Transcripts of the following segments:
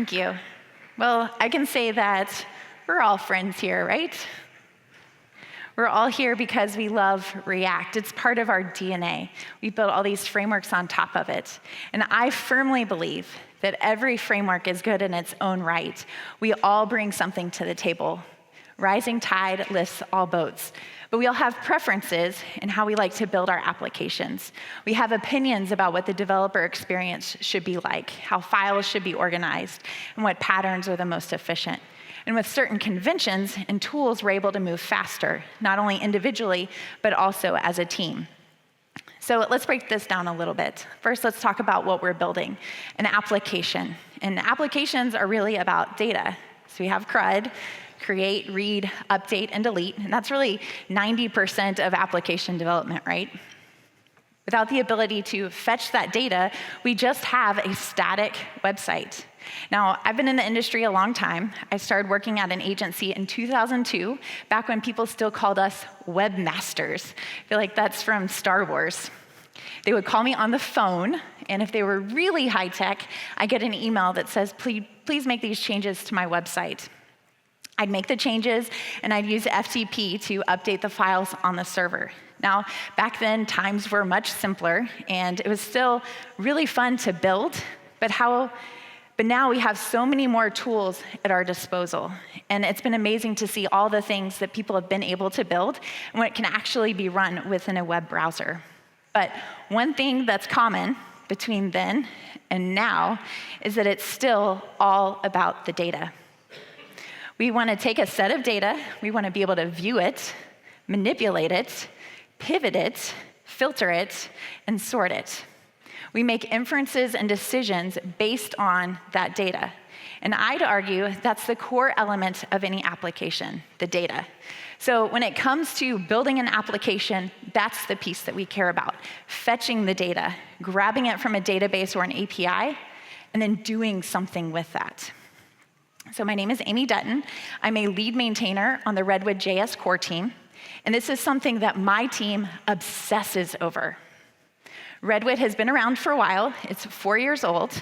Thank you. Well, I can say that we're all friends here, right? We're all here because we love React. It's part of our DNA. We built all these frameworks on top of it. And I firmly believe that every framework is good in its own right. We all bring something to the table. Rising tide lifts all boats. But we all have preferences in how we like to build our applications. We have opinions about what the developer experience should be like, how files should be organized, and what patterns are the most efficient. And with certain conventions and tools, we're able to move faster, not only individually, but also as a team. So let's break this down a little bit. First, let's talk about what we're building, an application. And applications are really about data. So we have CRUD, create, read, update, and delete. And that's really 90% of application development, right? Without the ability to fetch that data, we just have a static website. Now, I've been in the industry a long time. I started working at an agency in 2002, back when people still called us webmasters. I feel like that's from Star Wars. They would call me on the phone, and if they were really high tech, I get an email that says, please make these changes to my website. I'd make the changes, and I'd use FTP to update the files on the server. Now, back then, times were much simpler, and it was still really fun to build, but now we have so many more tools at our disposal, and it's been amazing to see all the things that people have been able to build and what can actually be run within a web browser. But one thing that's common between then and now is that it's still all about the data. We want to take a set of data, we want to be able to view it, manipulate it, pivot it, filter it, and sort it. We make inferences and decisions based on that data. And I'd argue that's the core element of any application, the data. So when it comes to building an application, that's the piece that we care about. Fetching the data, grabbing it from a database or an API, and then doing something with that. So my name is Amy Dutton. I'm a lead maintainer on the RedwoodJS core team, and this is something that my team obsesses over. Redwood has been around for a while. It's 4 years old,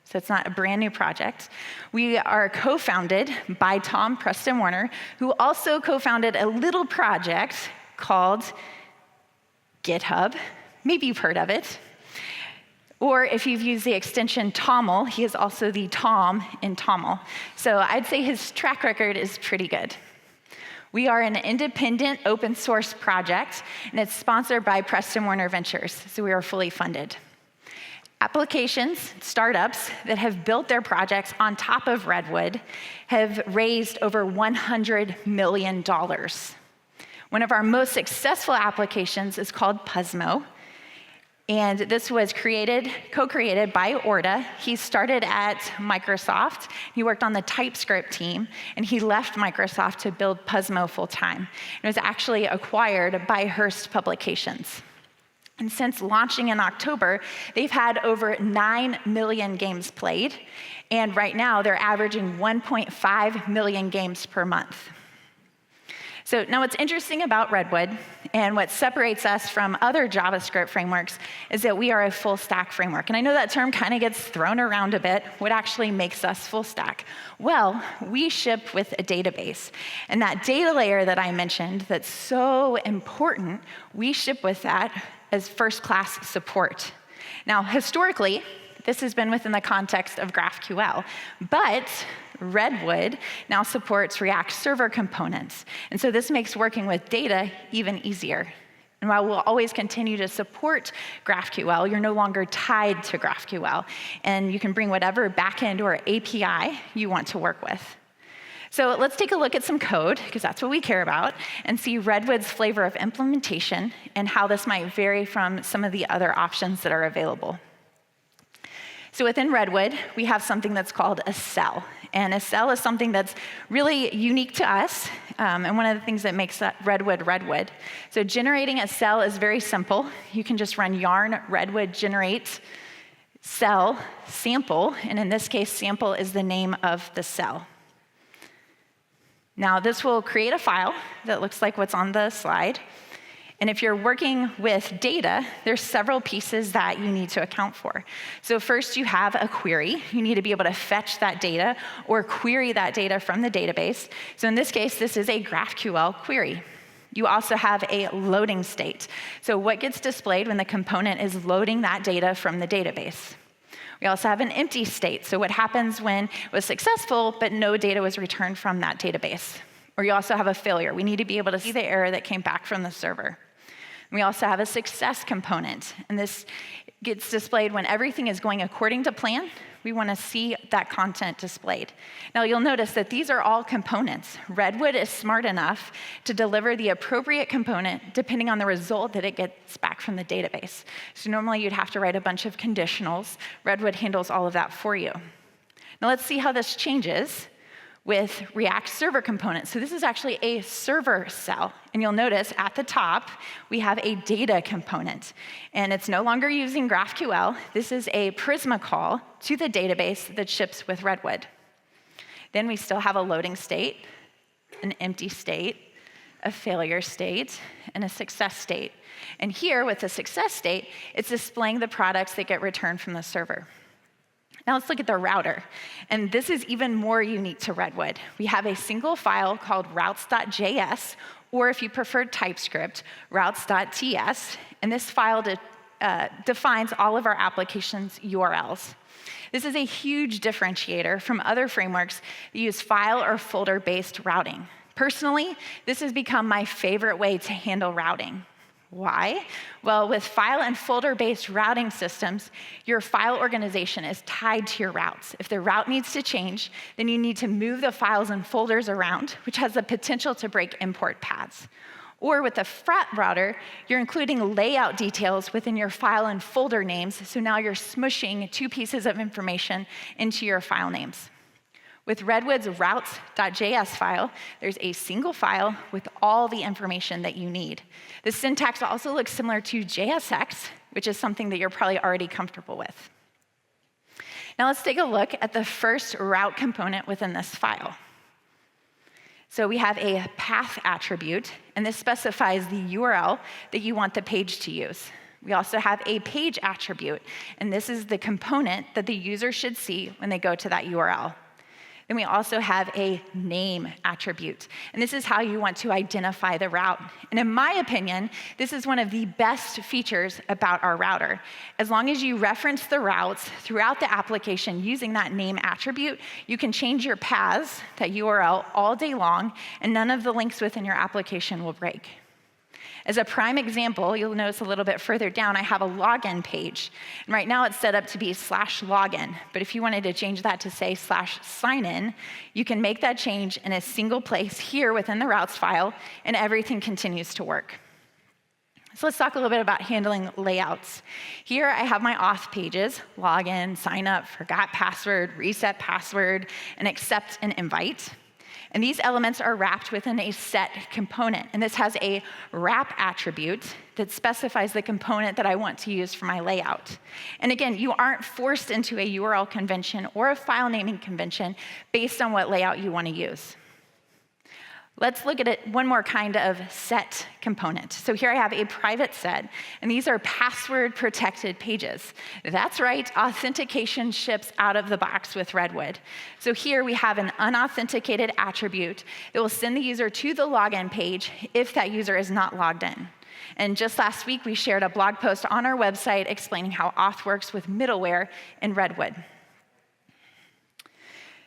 so it's not a brand new project. We are co-founded by Tom Preston Warner, who also co-founded a little project called GitHub. Maybe you've heard of it. Or if you've used the extension TOML, he is also the Tom in TOML. So I'd say his track record is pretty good. We are an independent open source project, and it's sponsored by Preston Warner Ventures, so we are fully funded. Applications, startups that have built their projects on top of Redwood have raised over $100 million. One of our most successful applications is called Puzmo. And this was co-created by Orda. He started at Microsoft. He worked on the TypeScript team, and he left Microsoft to build Puzmo full-time. It was actually acquired by Hearst Publications. And since launching in October, they've had over 9 million games played, and right now they're averaging 1.5 million games per month. So now what's interesting about Redwood and what separates us from other JavaScript frameworks is that we are a full stack framework. And I know that term kind of gets thrown around a bit. What actually makes us full stack? Well, we ship with a database. And that data layer that I mentioned that's so important, we ship with that as first-class support. Now, historically, this has been within the context of GraphQL, but Redwood now supports React server components. And so this makes working with data even easier. And while we'll always continue to support GraphQL, you're no longer tied to GraphQL. And you can bring whatever backend or API you want to work with. So let's take a look at some code, because that's what we care about, and see Redwood's flavor of implementation and how this might vary from some of the other options that are available. So within Redwood, we have something that's called a cell. And a cell is something that's really unique to us, and one of the things that makes that Redwood Redwood. So generating a cell is very simple. You can just run yarn redwood generate cell sample, and in this case, sample is the name of the cell. Now, this will create a file that looks like what's on the slide, And if you're working with data, there's several pieces that you need to account for. So first, you have a query. You need to be able to fetch that data or query that data from the database. So in this case, this is a GraphQL query. You also have a loading state. So what gets displayed when the component is loading that data from the database? We also have an empty state. So what happens when it was successful, but no data was returned from that database? Or you also have a failure. We need to be able to see the error that came back from the server. We also have a success component, and this gets displayed when everything is going according to plan. We want to see that content displayed. Now, you'll notice that these are all components. Redwood is smart enough to deliver the appropriate component depending on the result that it gets back from the database. So normally you'd have to write a bunch of conditionals. Redwood handles all of that for you. Now, let's see how this changes with React server components. So this is actually a server cell. And you'll notice at the top, we have a data component. And it's no longer using GraphQL. This is a Prisma call to the database that ships with Redwood. Then we still have a loading state, an empty state, a failure state, and a success state. And here, with the success state, it's displaying the products that get returned from the server. Now let's look at the router. And this is even more unique to Redwood. We have a single file called routes.js, or if you prefer TypeScript, routes.ts. And this file defines all of our application's URLs. This is a huge differentiator from other frameworks that use file or folder-based routing. Personally, this has become my favorite way to handle routing. Why? Well, with file and folder-based routing systems, your file organization is tied to your routes. If the route needs to change, then you need to move the files and folders around, which has the potential to break import paths. Or with a frat router, you're including layout details within your file and folder names, so now you're smushing two pieces of information into your file names. With Redwood's routes.js file, there's a single file with all the information that you need. The syntax also looks similar to JSX, which is something that you're probably already comfortable with. Now let's take a look at the first route component within this file. So we have a path attribute, and this specifies the URL that you want the page to use. We also have a page attribute, and this is the component that the user should see when they go to that URL. Then we also have a name attribute, and this is how you want to identify the route. And in my opinion, this is one of the best features about our router. As long as you reference the routes throughout the application using that name attribute, you can change your paths, that URL, all day long, and none of the links within your application will break. As a prime example, you'll notice a little bit further down, I have a login page. And right now it's set up to be /login. But if you wanted to change that to say /signin, you can make that change in a single place here within the routes file, and everything continues to work. So let's talk a little bit about handling layouts. Here I have my auth pages: login, sign up, forgot password, reset password, and accept and invite. And these elements are wrapped within a set component. And this has a wrap attribute that specifies the component that I want to use for my layout. And again, you aren't forced into a URL convention or a file naming convention based on what layout you want to use. Let's look at it one more kind of set component. So here I have a private set, and these are password-protected pages. That's right, authentication ships out of the box with Redwood. So here we have an unauthenticated attribute that will send the user to the login page if that user is not logged in. And just last week, we shared a blog post on our website explaining how auth works with middleware in Redwood.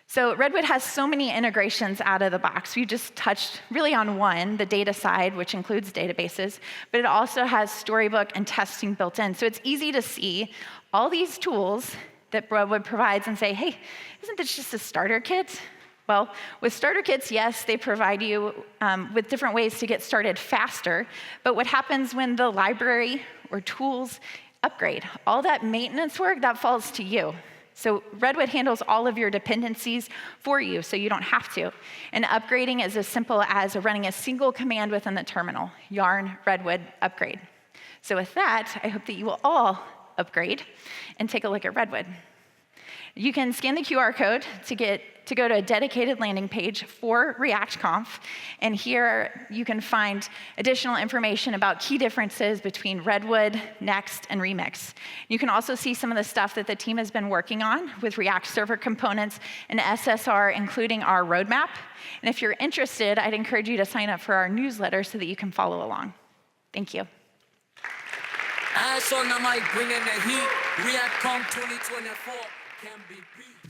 So Redwood has so many integrations out of the box. We just touched really on one, the data side, which includes databases, but it also has Storybook and testing built in. So it's easy to see all these tools that Redwood provides and say, hey, isn't this just a starter kit? Well, with starter kits, yes, they provide you with different ways to get started faster, but what happens when the library or tools upgrade? All that maintenance work, that falls to you. So Redwood handles all of your dependencies for you, so you don't have to. And upgrading is as simple as running a single command within the terminal: yarn redwood upgrade. So with that, I hope that you will all upgrade and take a look at Redwood. You can scan the QR code to get to go to a dedicated landing page for ReactConf. And here you can find additional information about key differences between Redwood, Next, and Remix. You can also see some of the stuff that the team has been working on with React Server components and SSR, including our roadmap. And if you're interested, I'd encourage you to sign up for our newsletter so that you can follow along. Thank you. Ash on the mic, bringing the heat. ReactConf 2024 can be beat.